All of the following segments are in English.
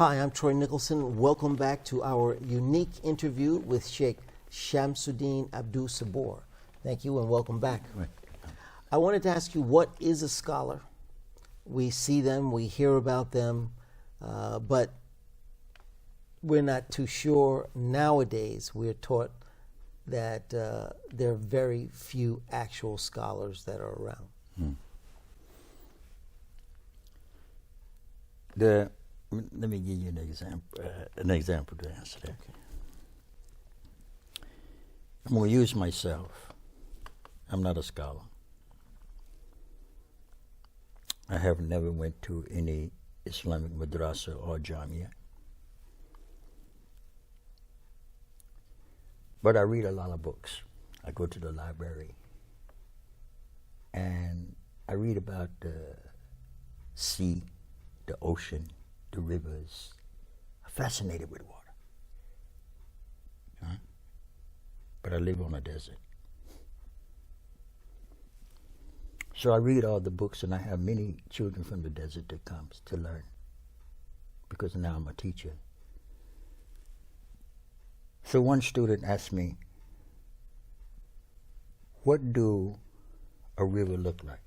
Hi, I'm Troy Nicholson. Welcome back to our unique interview with Sheikh Shamsudeen Abdul Sabor. Thank you and welcome back. I wanted to ask you, what is a scholar? We see them, we hear about them, but we're not too sure. Nowadays, we're taught that there are very few actual scholars that are around. Let me give you an example to answer that. Okay. I'm going to use myself. I'm not a scholar. I have never went to any Islamic madrasa or jamia. But I read a lot of books. I go to the library and I read about the sea, the ocean, the rivers. I'm fascinated with water. But I live on a desert. So I read all the books, and I have many children from the desert that comes to learn, because now I'm a teacher. So one student asked me, what do a river look like?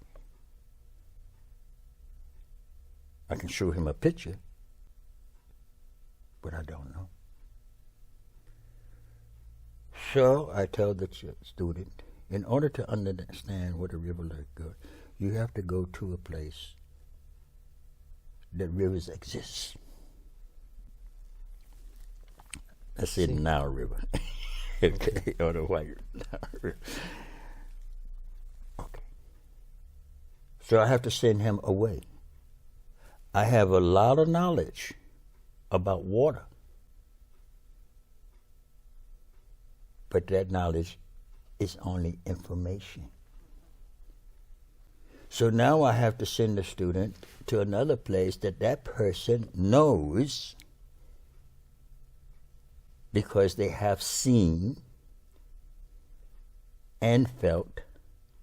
I can show him a picture, but I don't know. So I tell the student, in order to understand what a river looks good, you have to go to a place that rivers exist. Let's say the Nile River. Okay, or the White Nile River. Okay. So I have to send him away. I have a lot of knowledge about water, but that knowledge is only information. So now I have to send the student to another place that person knows, because they have seen and felt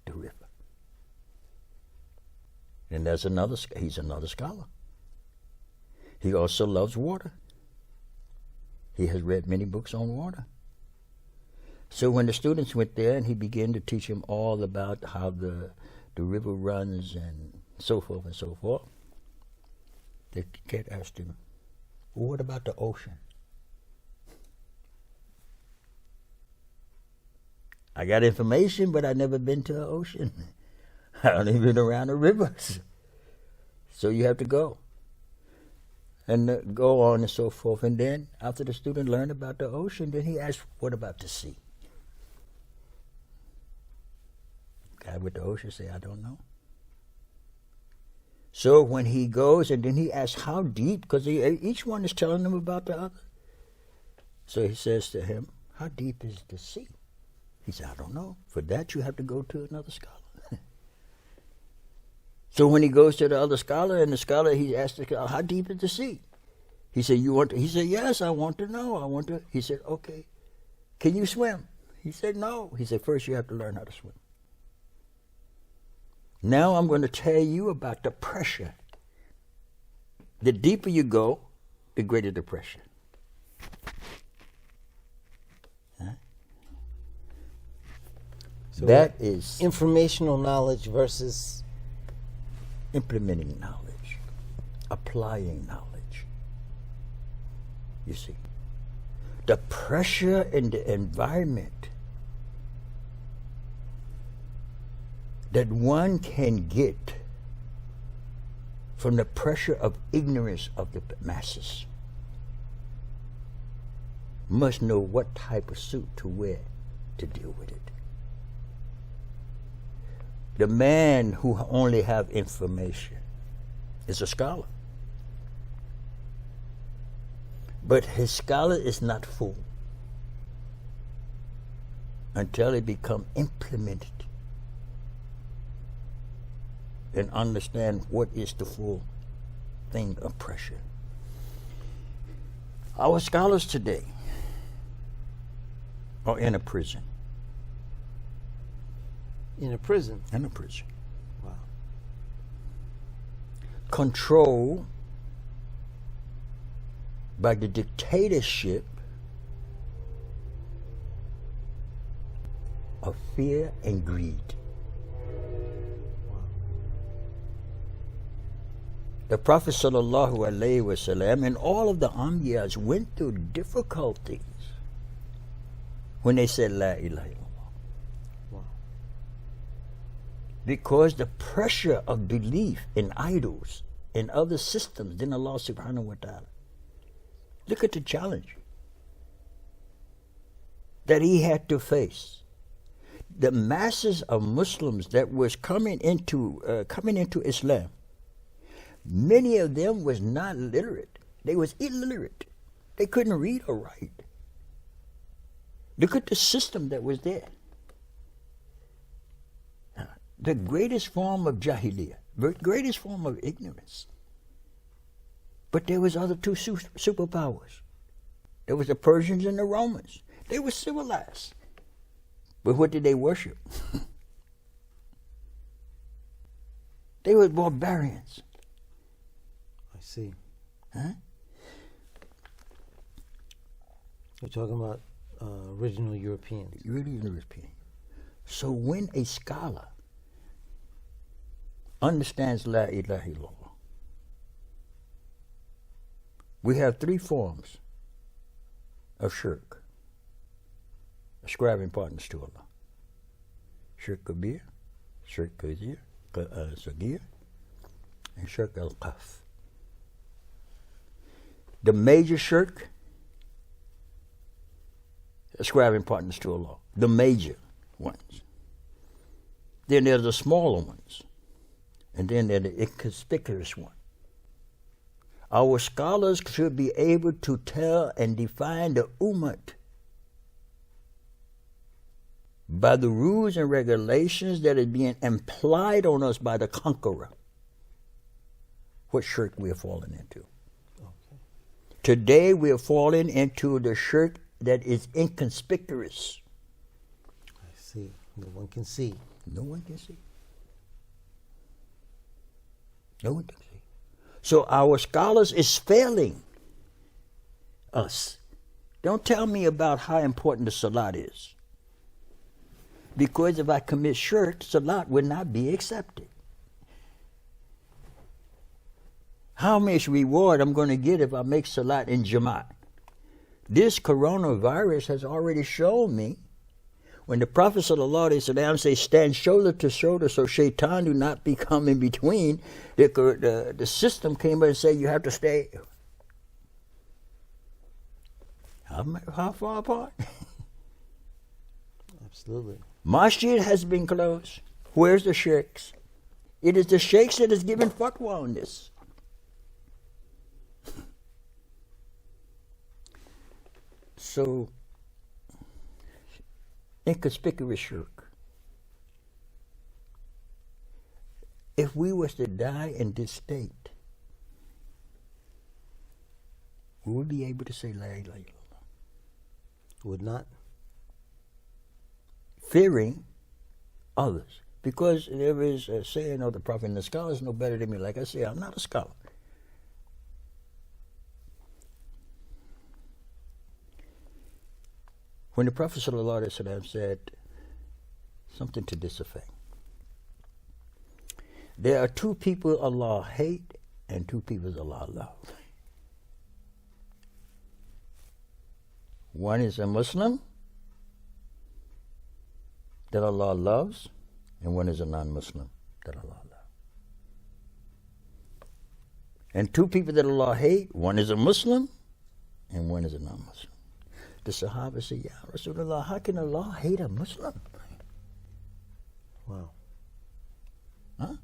the river. And there's he's another scholar. He also loves water. He has read many books on water. So when the students went there and he began to teach them all about how the river runs and so forth, the kid asked him, well, what about the ocean? I got information, but I've never been to an ocean. I don't even been around the rivers. So you have to go. And go on and so forth. And then after the student learned about the ocean, then he asked, what about the sea? Guy with the ocean say, I don't know. So when he goes and then he asks how deep, because each one is telling him about the other. So he says to him, how deep is the sea? He said, I don't know. For that you have to go to another scholar. So when he goes to the other scholar, and the scholar, he asks the scholar, how deep is the sea? He said, he said, yes, I want to know. He said, okay. Can you swim? He said, no. He said, first you have to learn how to swim. Now I'm going to tell you about the pressure. The deeper you go, the greater the pressure. So that is informational knowledge versus implementing knowledge, applying knowledge. You see, the pressure in the environment that one can get from the pressure of ignorance of the masses must know what type of suit to wear to deal with it. The man who only have information is a scholar. But his scholar is not full until it become implemented and understand what is the full thing of pressure. Our scholars today are in a prison. in a prison. In a prison. Wow. Control by the dictatorship of fear and greed. The Prophet sallallahu alaihi wasallam and all of the Anbiyas went through difficulties when they said La ilaha illallah. Wow. Because the pressure of belief in idols and other systems than Allah subhanahu wa ta'ala. Look at the challenge that he had to face. The masses of Muslims that was coming into Islam, many of them was not literate. They was illiterate. They couldn't read or write. Look at the system that was there. The greatest form of jahiliyyah, the greatest form of ignorance. But there was other two superpowers. There was the Persians and the Romans. They were civilized. But what did they worship? They were barbarians. I see. Huh? You're talking about original Europeans. Really European. So when a scholar understands La ilaha illallah, we have three forms of shirk, ascribing partners to Allah. Shirk kabir, shirk kazir, sagir, and shirk al-qaf. The major shirk, ascribing partners to Allah, the major ones. Then there's the smaller ones, and then there's the inconspicuous one. Our scholars should be able to tell and define the ummah by the rules and regulations that are being implied on us by the conqueror. What shirk we are falling into. Okay. Today we are falling into the shirk that is inconspicuous. I see. No one can see. No one can see. No one can see. So our scholars is failing us. Don't tell me about how important the salat is. Because if I commit shirk, salat will not be accepted. How much reward I'm going to get if I make salat in Jama'at? This coronavirus has already shown me when the Prophet ﷺ says stand shoulder to shoulder so shaitan do not become in between, the system came up and said you have to stay. How far apart? Absolutely. Masjid has been closed. Where's the sheikhs? It is the sheikhs that is giving fatwa on this. So, inconspicuous shirk. If we was to die in this state, we would be able to say La ilaha illallah. Would not. Fearing others. Because there is a saying of the Prophet, and the scholars know better than me. Like I say, I'm not a scholar. When the Prophet ﷺ said something to this effect, there are two people Allah hate and two people Allah love. One is a Muslim that Allah loves, and one is a non-Muslim that Allah loves. And two people that Allah hate, one is a Muslim and one is a non-Muslim. The Sahaba say, Ya Rasulullah, how can Allah hate a Muslim? Wow. Huh?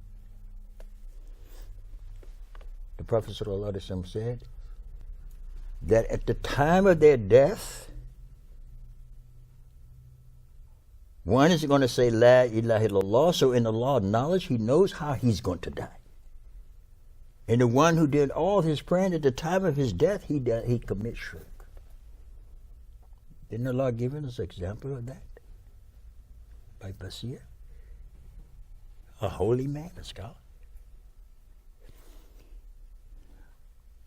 The Prophet ﷺ said that at the time of their death, one is going to say La ilaha illallah, so in Allah's knowledge, he knows how he's going to die. And the one who did all his praying at the time of his death, he commits shirk. Didn't Allah give us an example of that? By Basir, a holy man, a scholar.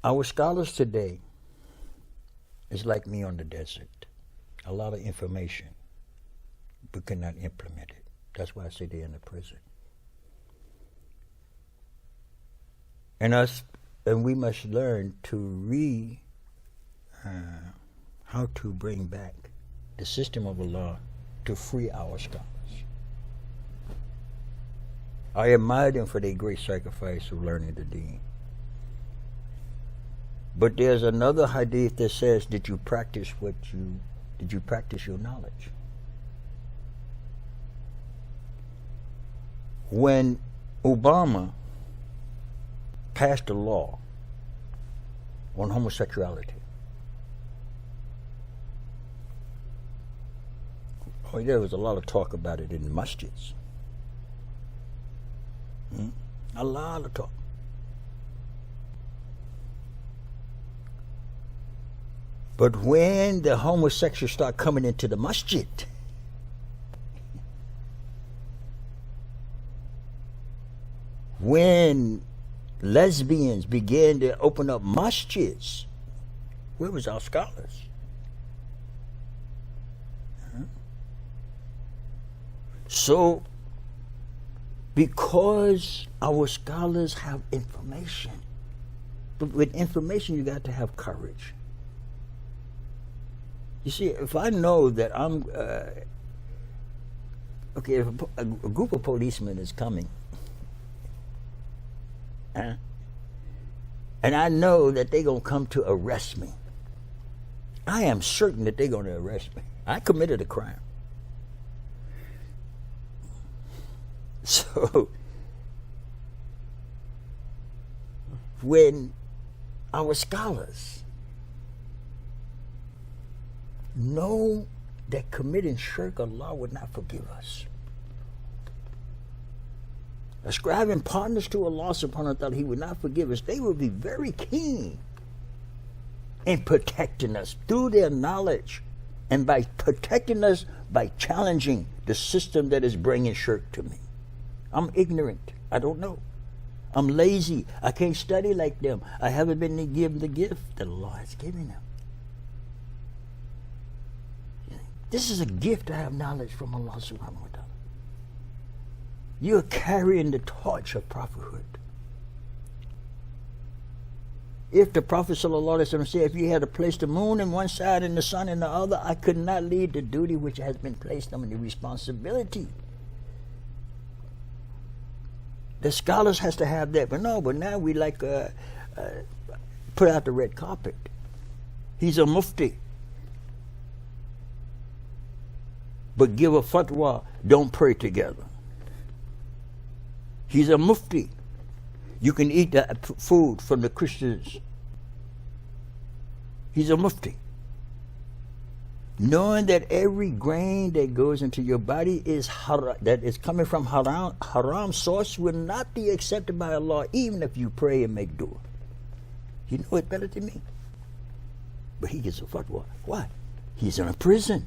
Our scholars today is like me on the desert. A lot of information, but cannot implement it. That's why I say they're in the prison. And we must learn to how to bring back the system of Allah to free our scholars. I admire them for their great sacrifice of learning the deen. But there's another hadith that says, did you practice your knowledge? When Obama passed a law on homosexuality, there was a lot of talk about it in the masjids. A lot of talk. But when the homosexuals start coming into the masjid, when lesbians began to open up masjids, where was our scholars? So, because our scholars have information, but with information you got to have courage. You see, if I know that I'm, if a group of policemen is coming, and I know that they're going to come to arrest me, I am certain that they're going to arrest me. I committed a crime. So, when our scholars know that committing shirk, Allah would not forgive us. Ascribing partners to Allah subhanahu wa ta'ala, He would not forgive us. They would be very keen in protecting us through their knowledge and by protecting us by challenging the system that is bringing shirk to me. I'm ignorant. I don't know. I'm lazy. I can't study like them. I haven't been given the gift that Allah has given them. This is a gift to have knowledge from Allah subhanahu wa ta'ala. You're carrying the torch of prophethood. If the Prophet sallallahu alaihi wasallam said, if you had to place the moon in one side and the sun in the other, I could not lead the duty which has been placed on me, the responsibility. The scholars has to have that, but now we put out the red carpet. He's a mufti. But give a fatwa, don't pray together. He's a mufti. You can eat the food from the Christians. He's a mufti. Knowing that every grain that goes into your body is haram, that is coming from haram source, will not be accepted by Allah, even if you pray and make dua. You know it better than me. But he gets a fatwa. Why? He's in a prison.